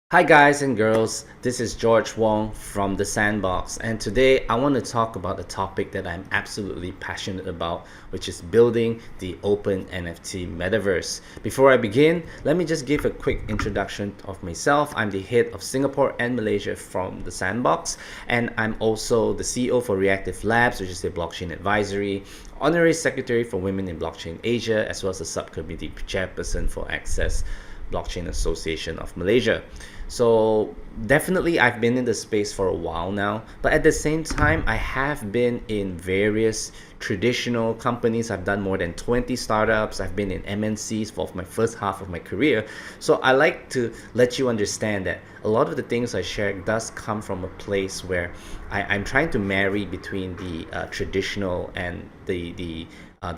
Hi guys and girls, this is George Wong from The Sandbox, and today I want to talk about a topic that I'm absolutely passionate about, which is building the open NFT metaverse. Before I begin, let me just give a quick introduction of myself. I'm the head of Singapore and Malaysia from The Sandbox, and I'm also the CEO for Reactive Labs, which is a blockchain advisory, honorary secretary for Women in Blockchain Asia, as well as a subcommittee chairperson for Access Blockchain Association of Malaysia. So definitely I've been in the space for a while now, but at the same time I have been in various traditional companies. I've done more than 20 startups. I've been in MNCs for my first half of my career. So I like to let you understand that a lot of the things I share does come from a place where I'm trying to marry between the traditional and the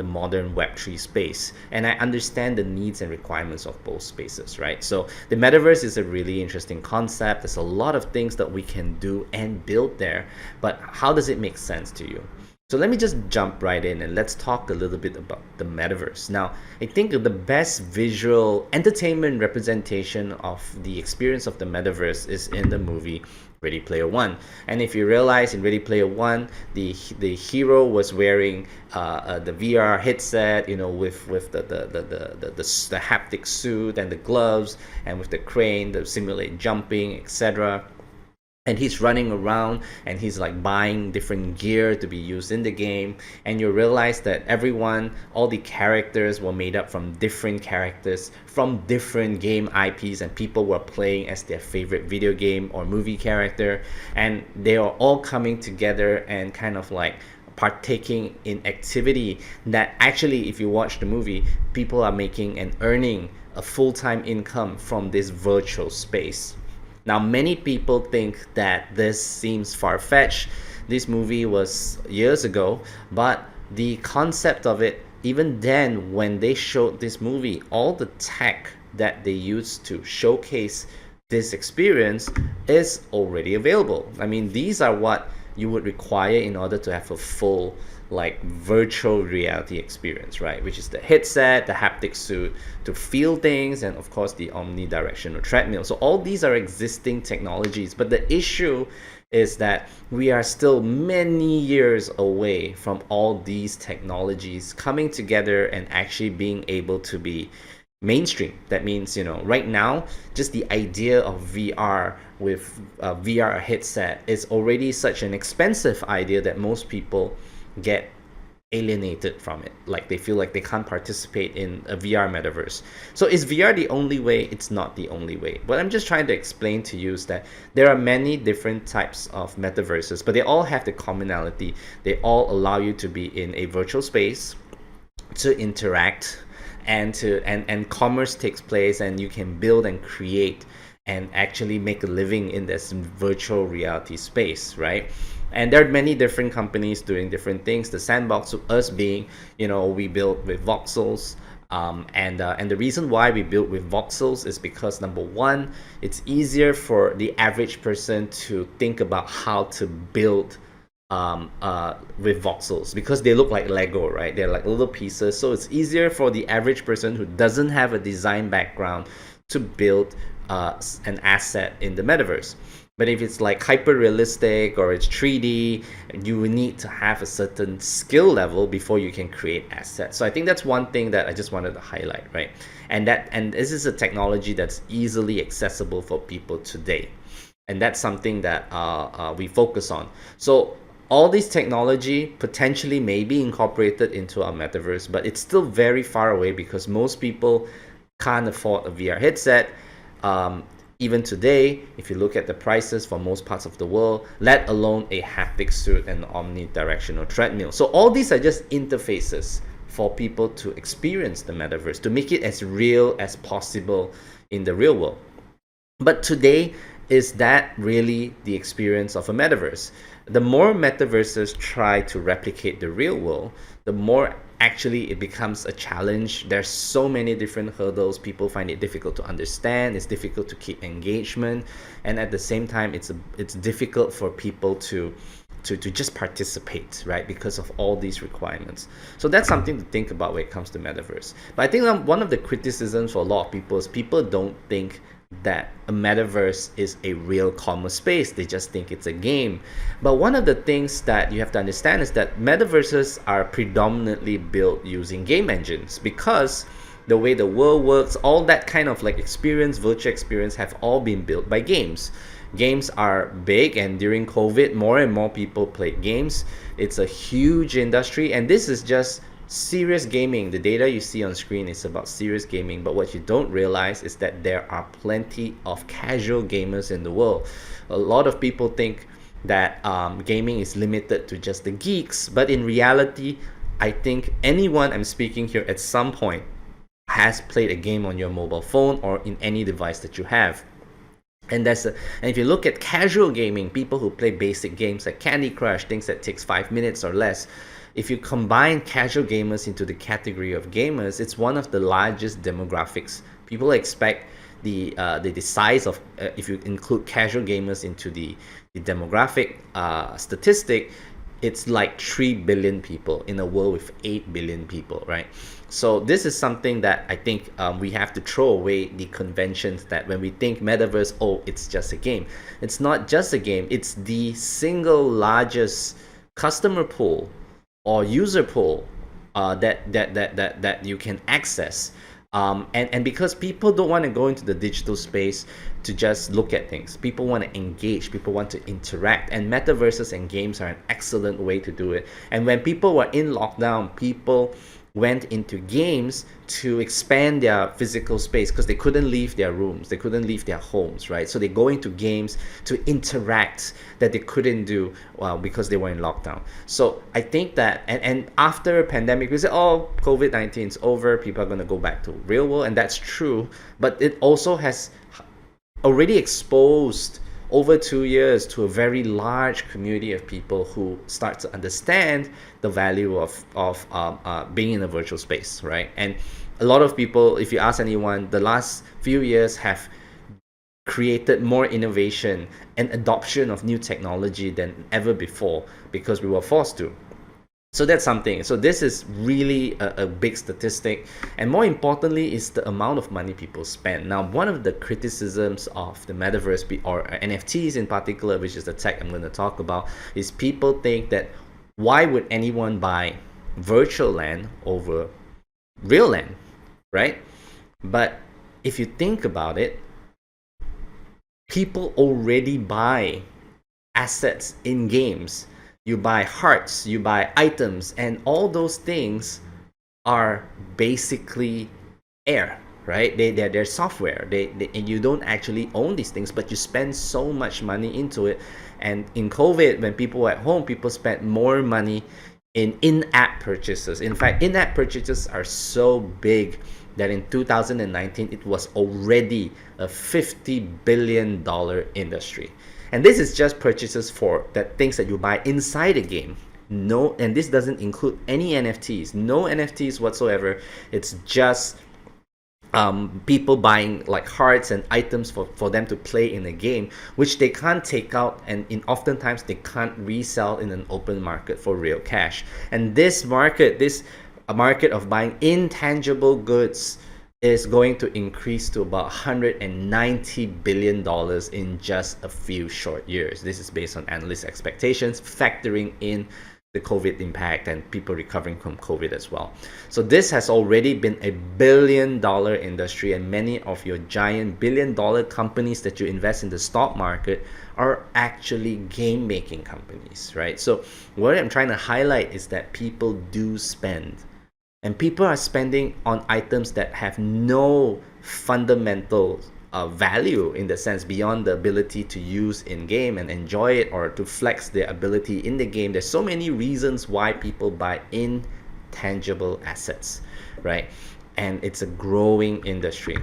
modern Web3 space. And I understand the needs and requirements of both spaces, right? So the metaverse is a really interesting concept. There's a lot of things that we can do and build there, but how does it make sense to you? So let me just jump right in and let's talk a little bit about the metaverse. Now, I think the best visual entertainment representation of the experience of the metaverse is in the movie Ready Player One. And if you realize in Ready Player One, the hero was wearing the VR headset, with the haptic suit and the gloves, and with the crane to simulate jumping, etc. And he's running around and he's like buying different gear to be used in the game, and you realize that all the characters were made up from different characters from different game IPs, and people were playing as their favorite video game or movie character, and they are all coming together and kind of like partaking in activity that actually, if you watch the movie, people are making and earning a full-time income from this virtual space. Now, many people think that this seems far-fetched. This movie was years ago, but the concept of it, even then, when they showed this movie, all the tech that they used to showcase this experience is already available. I mean, these are what you would require in order to have a full like virtual reality experience, right? Which is the headset, the haptic suit to feel things, and of course the omnidirectional treadmill. So all these are existing technologies, but the issue is that we are still many years away from all these technologies coming together and actually being able to be mainstream. That means, right now, just the idea of VR with a VR headset is already such an expensive idea that most people get alienated from it. Like they feel like they can't participate in a VR metaverse. So is VR the only way? It's not the only way. What I'm just trying to explain to you is that there are many different types of metaverses, but they all have the commonality. They all allow you to be in a virtual space, to interact, and commerce takes place, and you can build and create and actually make a living in this virtual reality space, right? And there are many different companies doing different things. The Sandbox, us being, we built with voxels. And the reason why we built with voxels is because, number one, it's easier for the average person to think about how to build with voxels, because they look like Lego, right? They're like little pieces, so it's easier for the average person who doesn't have a design background to build an asset in the metaverse. But if it's like hyper realistic or it's 3D, you need to have a certain skill level before you can create assets. So I think that's one thing that I just wanted to highlight, right? And this is a technology that's easily accessible for people today, and that's something that we focus on. So all this technology potentially may be incorporated into our metaverse, but it's still very far away because most people can't afford a VR headset. Even today, if you look at the prices for most parts of the world, let alone a haptic suit and omnidirectional treadmill. So all these are just interfaces for people to experience the metaverse, to make it as real as possible in the real world. But today, is that really the experience of a metaverse? The more metaverses try to replicate the real world, the more actually it becomes a challenge. There's so many different hurdles. People find it difficult to understand. It's difficult to keep engagement, and at the same time, it's difficult for people to just participate, right? Because of all these requirements. So that's something to think about when it comes to metaverse. But I think one of the criticisms for a lot of people is people don't think that a metaverse is a real commerce space. They just think it's a game. But one of the things that you have to understand is that metaverses are predominantly built using game engines, because the way the world works, all that kind of like experience, virtual experience, have all been built by games. Games are big, and during COVID, more and more people played games. It's a huge industry, and this is just serious gaming. The data you see on screen is about serious gaming, but what you don't realize is that there are plenty of casual gamers in the world. A lot of people think that gaming is limited to just the geeks, but in reality, I think anyone I'm speaking here at some point has played a game on your mobile phone or in any device that you have. And if you look at casual gaming, people who play basic games like Candy Crush, things that takes 5 minutes or less, if you combine casual gamers into the category of gamers, it's one of the largest demographics. People expect the size of, if you include casual gamers into the demographic statistic, it's like 3 billion people in a world with 8 billion people, right? So this is something that I think we have to throw away the conventions that when we think metaverse, oh, it's just a game. It's not just a game. It's the single largest customer pool or user pool that you can access. And because people don't want to go into the digital space to just look at things, people want to engage, people want to interact, and metaverses and games are an excellent way to do it. And when people were in lockdown, people went into games to expand their physical space because they couldn't leave their rooms, they couldn't leave their homes, right? So they go into games to interact that they couldn't do because they were in lockdown. So I think that, and after a pandemic, we say, oh, COVID-19 is over, people are going to go back to real world, and that's true, but it also has already exposed over 2 years to a very large community of people who start to understand the value of being in a virtual space, right? And a lot of people, if you ask anyone, the last few years have created more innovation and adoption of new technology than ever before because we were forced to. So that's something. So this is really a big statistic, and more importantly is the amount of money people spend. Now, one of the criticisms of the metaverse or NFTs in particular, which is the tech I'm going to talk about, is people think that why would anyone buy virtual land over real land, right? But if you think about it, people already buy assets in games. You buy hearts, you buy items, and all those things are basically air, right? They're software. And you don't actually own these things, but you spend so much money into it. And in COVID, when people were at home, people spent more money in-app purchases. In fact, in-app purchases are so big that in 2019 it was already a $50 billion industry. And this is just purchases for that things that you buy inside a game. No, and this doesn't include any NFTs. No NFTs whatsoever. It's just people buying like hearts and items for them to play in a game, which they can't take out, and oftentimes they can't resell in an open market for real cash. And this market, a market of buying intangible goods, is going to increase to about $190 billion in just a few short years. This is based on analyst expectations, factoring in the COVID impact and people recovering from COVID as well. So this has already been a billion-dollar industry, and many of your giant billion-dollar companies that you invest in the stock market are actually game-making companies, right? So what I'm trying to highlight is that people do spend. And people are spending on items that have no fundamental value, in the sense beyond the ability to use in game and enjoy it, or to flex their ability in the game. There's so many reasons why people buy intangible assets, right? And it's a growing industry.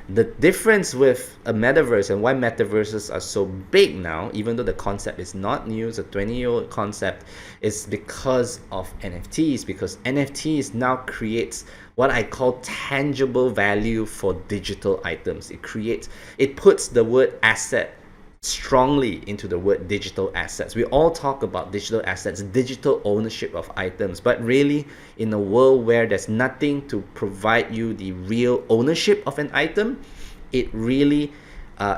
The difference with a metaverse and why metaverses are so big now, even though the concept is not new, it's a 20-year-old concept, is because of NFTs. Because NFTs now creates what I call tangible value for digital items. It puts the word asset strongly into the word digital assets. We all talk about digital assets, digital ownership of items, but really in a world where there's nothing to provide you the real ownership of an item, it really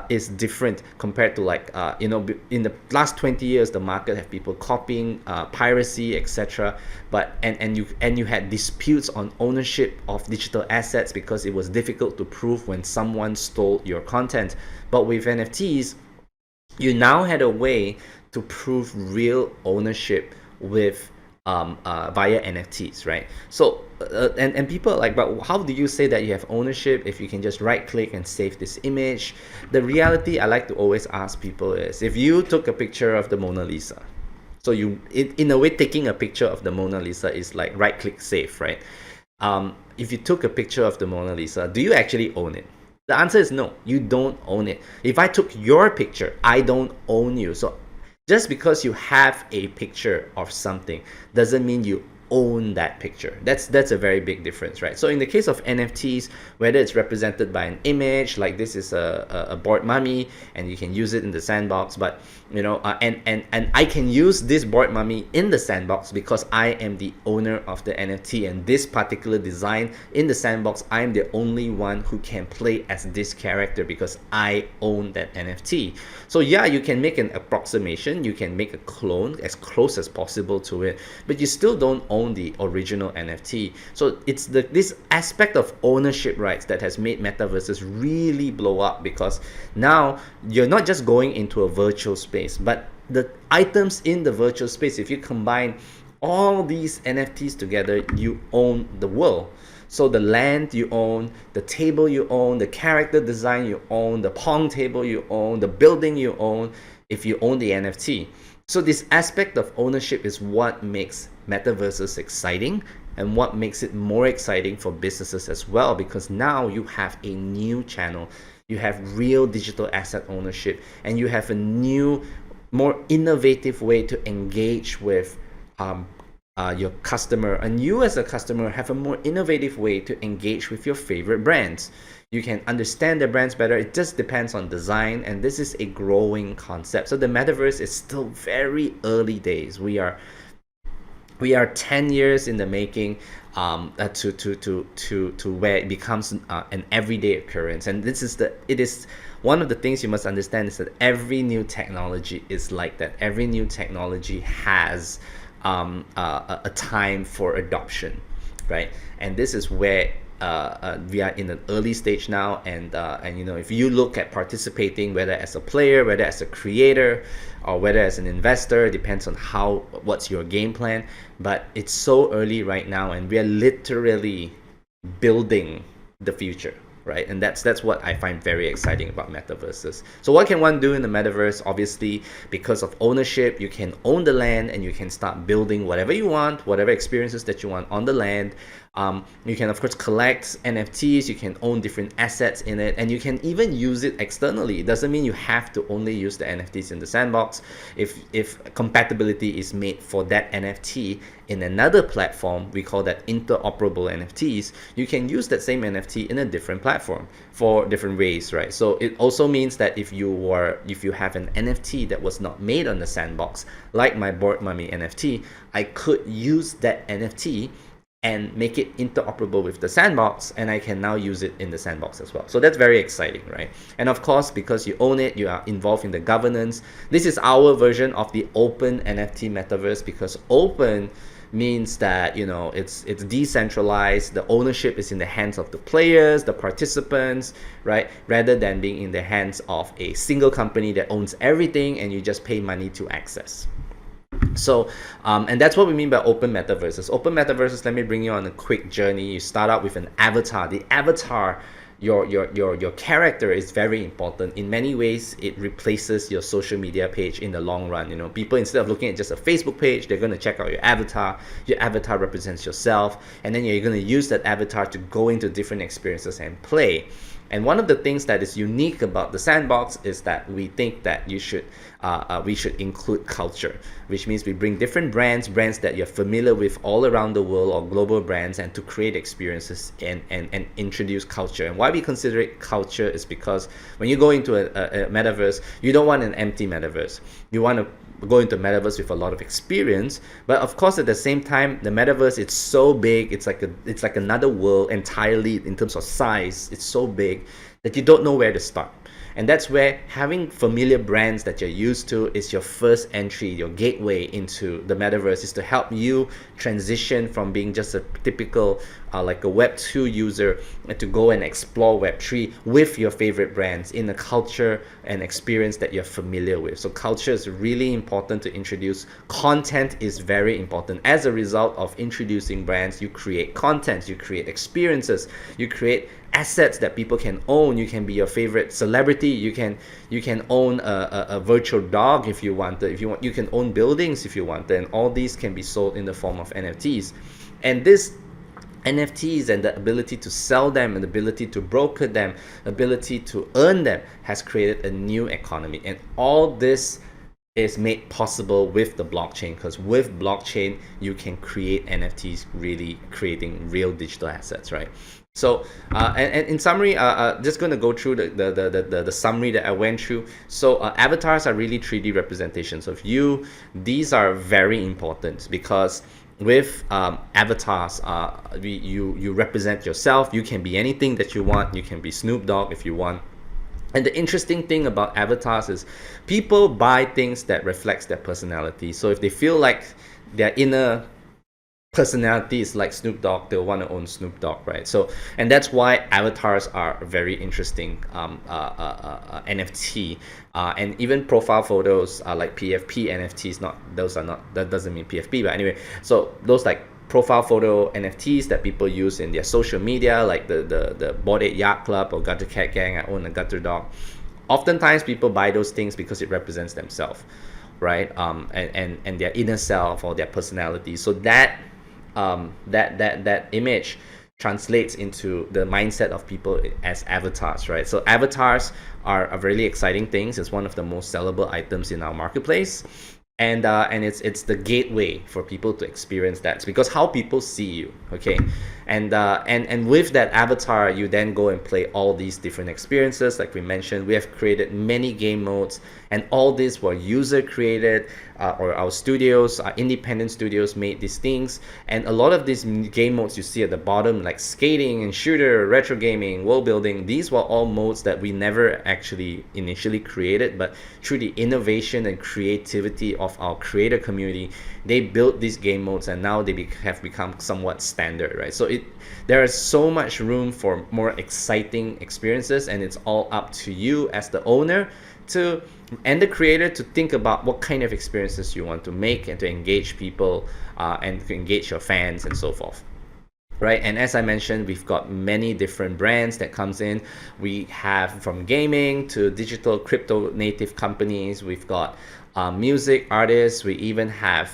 is different compared to like in the last 20 years the market have people copying, piracy, etc. But and you had disputes on ownership of digital assets because it was difficult to prove when someone stole your content. But with NFTs, you now had a way to prove real ownership with via NFTs, right? So and people are like, but how do you say that you have ownership if you can just right click and save this image? The reality I like to always ask people is, if you took a picture of the Mona Lisa, so you in a way taking a picture of the Mona Lisa is like right click save, right? If you took a picture of the Mona Lisa, do you actually own it? The answer is no, you don't own it. If I took your picture, I don't own you. So just because you have a picture of something doesn't mean you own that picture. That's a very big difference, right? So in the case of NFTs, whether it's represented by an image, like this is a board mummy, and you can use it in the sandbox, but and I can use this board mummy in the sandbox because I am the owner of the NFT, and this particular design in the sandbox, I am the only one who can play as this character because I own that NFT. So yeah, you can make an approximation, you can make a clone as close as possible to it, but you still don't own the original NFT. So it's this aspect of ownership rights that has made metaverses really blow up, because now you're not just going into a virtual space, but the items in the virtual space, if you combine all these NFTs together, you own the world. So the land you own, the table you own, the character design you own, the pong table you own, the building you own, if you own the NFT. So this aspect of ownership is what makes metaverses exciting, and what makes it more exciting for businesses as well, because now you have a new channel, you have real digital asset ownership, and you have a new, more innovative way to engage with your customer, and you as a customer have a more innovative way to engage with your favorite brands. You can understand the brands better. It just depends on design, and this is a growing concept. So the metaverse is still very early days. We are 10 years in the making, to where it becomes an everyday occurrence. And it is one of the things you must understand, is that every new technology is like that. Every new technology has a time for adoption, right? And this is where we are in an early stage now, and if you look at participating, whether as a player, whether as a creator, or whether as an investor, depends on what's your game plan. But it's so early right now, and we are literally building the future, right? And that's what I find very exciting about metaverses. So what can one do in the metaverse? Obviously, because of ownership, you can own the land, and you can start building whatever you want, whatever experiences that you want on the land. You can of course collect NFTs, you can own different assets in it, and you can even use it externally. It doesn't mean you have to only use the NFTs in the sandbox. If compatibility is made for that NFT in another platform, we call that interoperable NFTs, you can use that same NFT in a different platform for different ways, right? So it also means that if you have an NFT that was not made on the sandbox, like my board mummy NFT, I could use that NFT and make it interoperable with the sandbox, and I can now use it in the sandbox as well. So that's very exciting, right? And of course, because you own it, you are involved in the governance. This is our version of the open NFT metaverse, because open means that it's decentralized. The ownership is in the hands of the players, the participants, right? Rather than being in the hands of a single company that owns everything and you just pay money to access. So and that's what we mean by open metaverses. Open metaverses, let me bring you on a quick journey. You start out with an avatar. The avatar, your character, is very important. In many ways, it replaces your social media page in the long run. People, instead of looking at just a Facebook page, they're going to check out your avatar. Your avatar represents yourself, and then you're going to use that avatar to go into different experiences and play. And one of the things that is unique about the sandbox is that we think that we should include culture, which means we bring different brands that you're familiar with all around the world, or global brands, and to create experiences and introduce culture. And why we consider it culture is because when you go into a metaverse, you don't want an empty metaverse. You want to go into metaverse with a lot of experience, but of course at the same time, the metaverse, it's so big, it's like another world entirely in terms of size. It's so big that you don't know where to start, And that's where having familiar brands that you're used to is your first entry, your gateway into the metaverse, is to help you transition from being just a typical like a Web 2 user, and to go and explore Web 3 with your favorite brands in a culture and experience that you're familiar with. So culture is really important to introduce. Content is very important. As a result of introducing brands, you create content, you create experiences, you create assets that people can own. You can be your favorite celebrity. You can own a virtual dog if you want. If you want, you can own buildings if you want. And all these can be sold in the form of NFTs. And this NFTs and the ability to sell them and the ability to broker them, ability to earn them, has created a new economy. And all this is made possible with the blockchain, because with blockchain you can create NFTs, really creating real digital assets, right? So and in summary, just going to go through the summary that I went through. So avatars are really 3D representations of you. These are very important because with avatars, you represent yourself. You can be anything that you want. You can be Snoop Dogg if you want. And the interesting thing about avatars is people buy things that reflects their personality. So if they feel like their inner personality is like Snoop Dogg, they'll want to own Snoop Dogg, right? So, and that's why avatars are a very interesting NFT. And even profile photos are like PFP NFTs. That doesn't mean PFP, but anyway. So those like profile photo NFTs that people use in their social media, like the Bored Ape Yacht Club or Gutter Cat Gang, I own a gutter dog. Oftentimes people buy those things because it represents themselves, right? And their inner self or their personality. So that image translates into the mindset of people as avatars, right? So avatars are a really exciting things. It's one of the most sellable items in our marketplace. And it's the gateway for people to experience that. It's because how people see you, okay? And with that avatar, you then go and play all these different experiences. Like we mentioned, we have created many game modes, and all these were user created, or our studios, our independent studios made these things. And a lot of these game modes you see at the bottom, like skating and shooter, retro gaming, world building, these were all modes that we never actually initially created, but through the innovation and creativity of our creator community, they built these game modes, and now they have become somewhat standard, right? So there is so much room for more exciting experiences, and it's all up to you as the owner and the creator to think about what kind of experiences you want to make, and to engage people, and to engage your fans and so forth, right? And as I mentioned, we've got many different brands that comes in. We have from gaming to digital crypto native companies. We've got music artists. We even have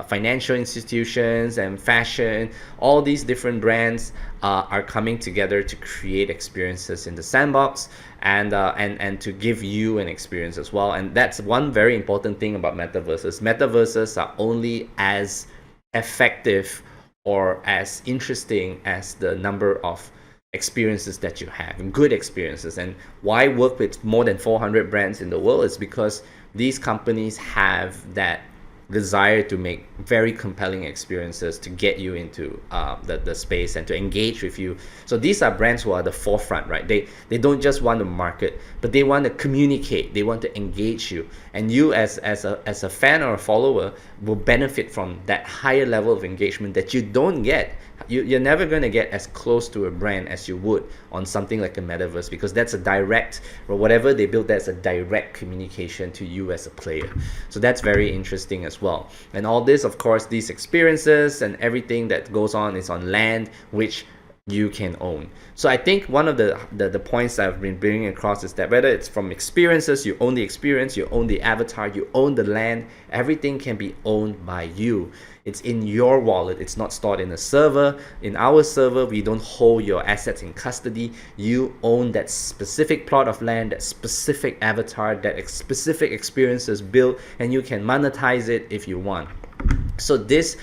financial institutions and fashion. All these different brands are coming together to create experiences in the sandbox, and to give you an experience as well. And that's one very important thing about metaverses. Metaverses are only as effective or as interesting as the number of experiences that you have, good experiences. And why work with more than 400 brands in the world is because these companies have that desire to make very compelling experiences to get you into the space and to engage with you. So these are brands who are the forefront, right? They don't just want to market, but they want to communicate. They want to engage you, and you as a fan or a follower will benefit from that higher level of engagement that you don't get. You're never going to get as close to a brand as you would on something like a metaverse, because that's a direct, or whatever they build, that's a direct communication to you as a player. So that's very interesting as well. And all this, of course, these experiences and everything that goes on is on land which you can own. So I think one of the points I've been bringing across is that whether it's from experiences, you own the experience, you own the avatar, you own the land, everything can be owned by you. It's in your wallet. It's not stored in a server. In our server, we don't hold your assets in custody. You own that specific plot of land, that specific avatar, that specific experiences built, and you can monetize it if you want. So this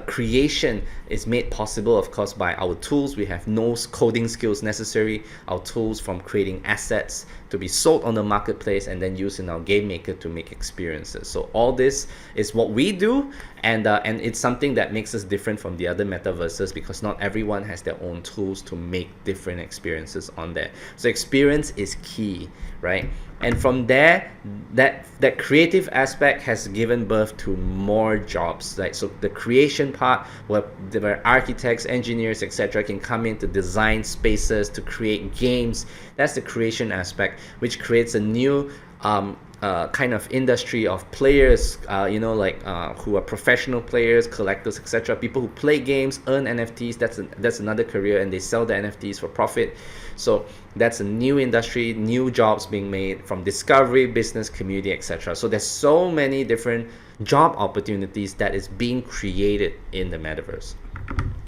creation is made possible, of course, by our tools. We have no coding skills necessary. Our tools, from creating assets to be sold on the marketplace and then used in our game maker to make experiences. So all this is what we do, and it's something that makes us different from the other metaverses, because not everyone has their own tools to make different experiences on there. So experience is key, right? And from there, that creative aspect has given birth to more jobs. Like, so the creation part, where architects, engineers, etc. can come in to design spaces, to create games. That's the creation aspect, which creates a new kind of industry of players, who are professional players, collectors, etc. People who play games, earn NFTs. That's another career, and they sell the NFTs for profit. So that's a new industry, new jobs being made from discovery, business, community, etc. So there's so many different job opportunities that is being created in the metaverse,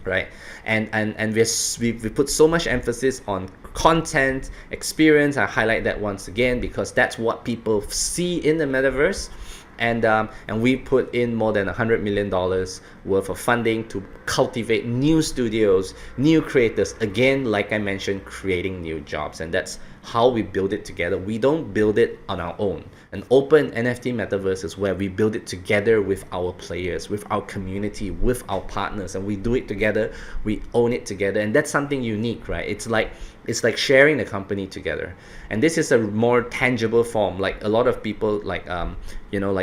right? And we put so much emphasis on content experience. I highlight that once again because that's what people see in the metaverse. And we put in more than $100 million worth of funding to cultivate new studios, new creators. Again, like I mentioned, creating new jobs, and that's how we build it together. We don't build it on our own. An open NFT metaverse is where we build it together with our players, with our community, with our partners, and we do it together. We own it together, and that's something unique, right? It's like sharing the company together, and this is a more tangible form. Like a lot of people, like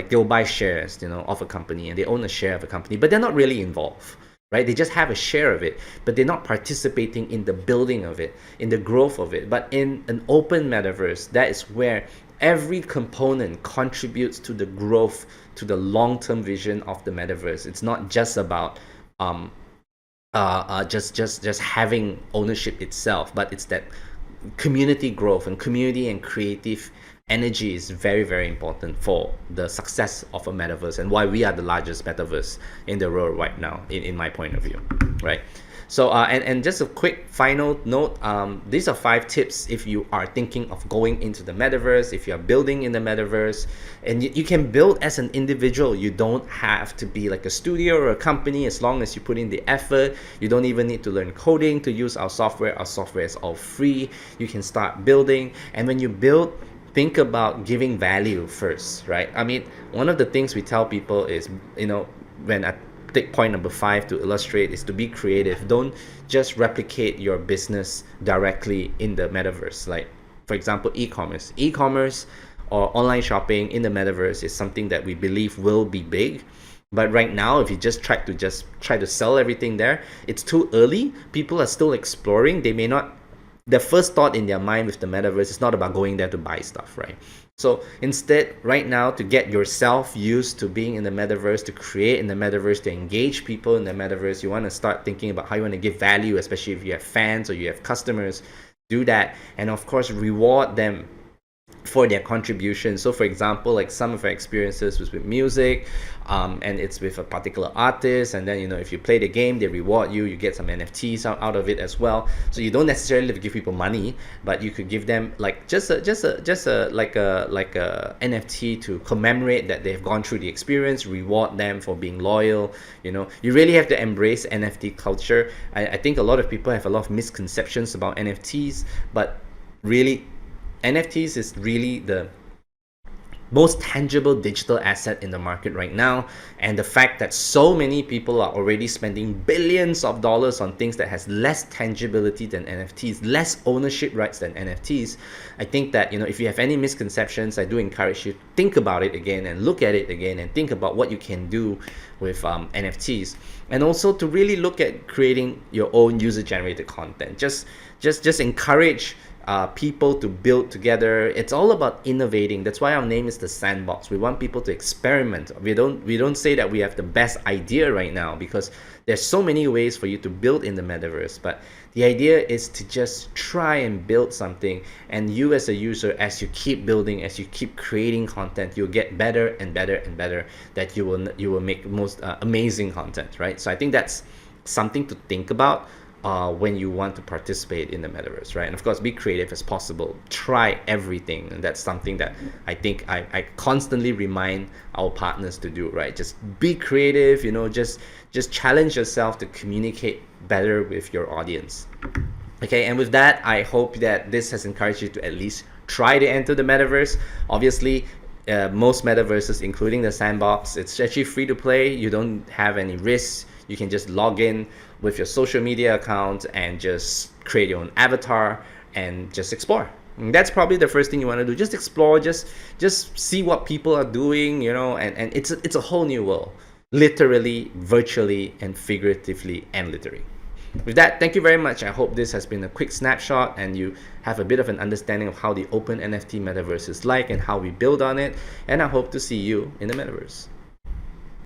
they'll buy shares, of a company, and they own a share of a company, but they're not really involved, right? They just have a share of it, but they're not participating in the building of it, in the growth of it. But in an open metaverse, that is where every component contributes to the growth, to the long-term vision of the metaverse. It's not just about just having ownership itself, but it's that community growth, and community and creative energy is very, very important for the success of a metaverse, and why we are the largest metaverse in the world right now, in my point of view, right? So and just a quick final note, these are 5 tips if you are thinking of going into the metaverse, if you are building in the metaverse. And you can build as an individual. You don't have to be like a studio or a company, as long as you put in the effort. You don't even need to learn coding to use our software. Our software is all free. You can start building, and when you build, think about giving value first, right? I mean, one of the things we tell people is, when I take point number 5 to illustrate, is to be creative. Don't just replicate your business directly in the metaverse. Like, for example, e-commerce or online shopping in the metaverse is something that we believe will be big. But right now, if you just try to sell everything there, it's too early. People are still exploring. They may not, the first thought in their mind with the metaverse is not about going there to buy stuff, right? So instead, right now, to get yourself used to being in the metaverse, to create in the metaverse, to engage people in the metaverse, you want to start thinking about how you want to give value, especially if you have fans or you have customers. Do that, and of course, reward them for their contribution. So for example, like some of our experiences was with music, and it's with a particular artist, and then if you play the game, they reward you, you get some NFTs out of it as well. So you don't necessarily have to give people money, but you could give them like just a NFT to commemorate that they've gone through the experience, reward them for being loyal. You really have to embrace NFT culture. I think a lot of people have a lot of misconceptions about NFTs, but really NFTs is really the most tangible digital asset in the market right now. And the fact that so many people are already spending billions of dollars on things that has less tangibility than NFTs, less ownership rights than NFTs, I think that if you have any misconceptions, I do encourage you to think about it again and look at it again and think about what you can do with NFTs, and also to really look at creating your own user-generated content. Just encourage people to build together. It's all about innovating. That's why our name is the Sandbox. We want people to experiment. We don't say that we have the best idea right now, because there's so many ways for you to build in the metaverse. But the idea is to just try and build something, and you as a user, as you keep building, as you keep creating content, you'll get better and better and better. That you will make most amazing content, right? So I think that's something to think about when you want to participate in the metaverse, right? And of course, be creative as possible. Try everything, and that's something that I think I constantly remind our partners to do, right? Just be creative, just challenge yourself to communicate better with your audience. Okay, and with that, I hope that this has encouraged you to at least try to enter the metaverse. Obviously, most metaverses, including the sandbox, it's actually free to play. You don't have any risks. You can just log in with your social media account and just create your own avatar and just explore. And that's probably the first thing you want to do. Just explore, just see what people are doing, and it's a whole new world, literally, virtually, and figuratively, and literally. With that, thank you very much. I hope this has been a quick snapshot and you have a bit of an understanding of how the open NFT metaverse is like and how we build on it. And I hope to see you in the metaverse.